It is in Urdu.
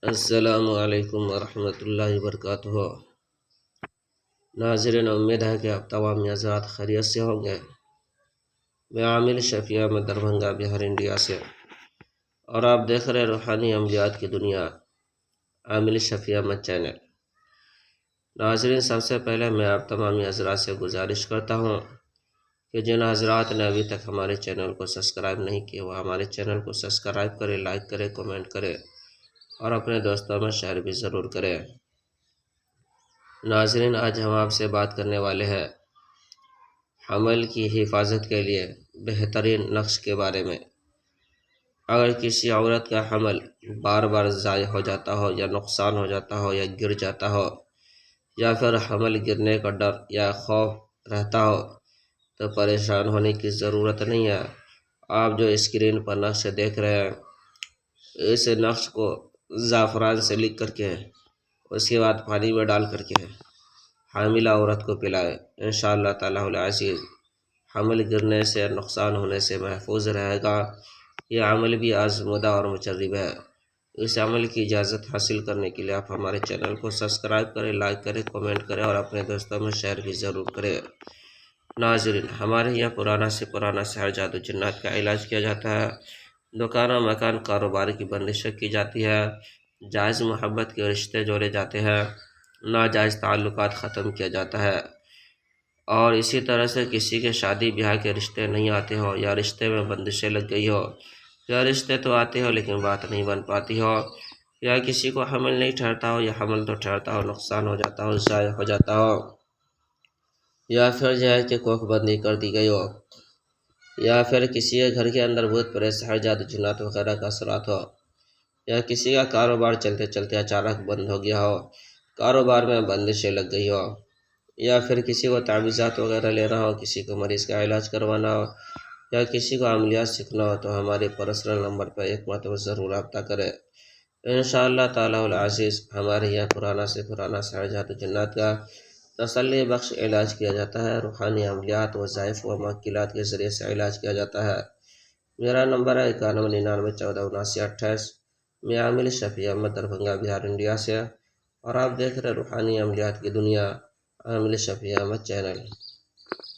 السلام علیکم ورحمۃ اللہ وبرکاتہ۔ ناظرین، امید ہے کہ آپ تمام حضرات خیریت سے ہوں گے۔ میں عامل شفیع احمد دربھنگہ بہار انڈیا سے، اور آپ دیکھ رہے روحانی عملیات کی دنیا عامل شفیع احمد چینل۔ ناظرین، سب سے پہلے میں آپ تمام حضرات سے گزارش کرتا ہوں کہ جن حضرات نے ابھی تک ہمارے چینل کو سبسکرائب نہیں کیا وہ ہمارے چینل کو سبسکرائب کرے، لائک کرے، کمنٹ کرے اور اپنے دوستوں میں شیئر بھی ضرور کریں۔ ناظرین، آج ہم آپ سے بات کرنے والے ہیں حمل کی حفاظت کے لیے بہترین نقش کے بارے میں۔ اگر کسی عورت کا حمل بار بار ضائع ہو جاتا ہو یا نقصان ہو جاتا ہو یا گر جاتا ہو یا پھر حمل گرنے کا ڈر یا خوف رہتا ہو تو پریشان ہونے کی ضرورت نہیں ہے۔ آپ جو اسکرین پر نقش دیکھ رہے ہیں اس نقش کو زعفران سے لکھ کر کے اس کے بعد پانی میں ڈال کر کے حاملہ عورت کو پلائے، انشاءاللہ تعالیٰ العزیز حمل گرنے سے، نقصان ہونے سے محفوظ رہے گا۔ یہ عمل بھی آزمودہ اور مجرب ہے۔ اس عمل کی اجازت حاصل کرنے کے لیے آپ ہمارے چینل کو سبسکرائب کریں، لائک کریں، کمنٹ کریں اور اپنے دوستوں میں شیئر بھی ضرور کریں۔ ناظرین، ہمارے یہاں پرانا سے پرانا سحر جادو جنات کا علاج کیا جاتا ہے۔ دکان و مکان کاروبار کی بندشیں کی جاتی ہے، جائز محبت کے رشتے جوڑے جاتے ہیں، ناجائز تعلقات ختم کیا جاتا ہے، اور اسی طرح سے کسی کے شادی بیاہ کے رشتے نہیں آتے ہو یا رشتے میں بندشیں لگ گئی ہو یا رشتے تو آتے ہو لیکن بات نہیں بن پاتی ہو، یا کسی کو حمل نہیں ٹھہرتا ہو یا حمل تو ٹھہرتا ہو نقصان ہو جاتا ہو، ضائع ہو جاتا ہو، یا پھر جو ہے کہ کوکھ بندی کر دی گئی ہو، یا پھر کسی کے گھر کے اندر بھوت پریت سحر جادو جنات وغیرہ کا اثرات ہو، یا کسی کا کاروبار چلتے چلتے اچانک بند ہو گیا ہو، کاروبار میں بندشیں لگ گئی ہو، یا پھر کسی کو تعویذات وغیرہ لینا ہو، کسی کو مریض کا علاج کروانا ہو یا کسی کو عملیات سیکھنا ہو تو ہمارے پرسنل نمبر پر ایک مرتبہ ضرور رابطہ کریں۔ انشاءاللہ تعالیٰ العزیز ہمارے یہاں پرانا سے پرانا سحر جادو جنات کا تسلی بخش علاج کیا جاتا ہے، روحانی عملیات، وظائف و موکلات کے ذریعے سے علاج کیا جاتا ہے۔ میرا نمبر ہے 9199147928۔ میں عامل شفیع احمد دربھنگہ بہار انڈیا سے، اور آپ دیکھ رہے روحانی عملیات کی دنیا عامل شفیع احمد چینل۔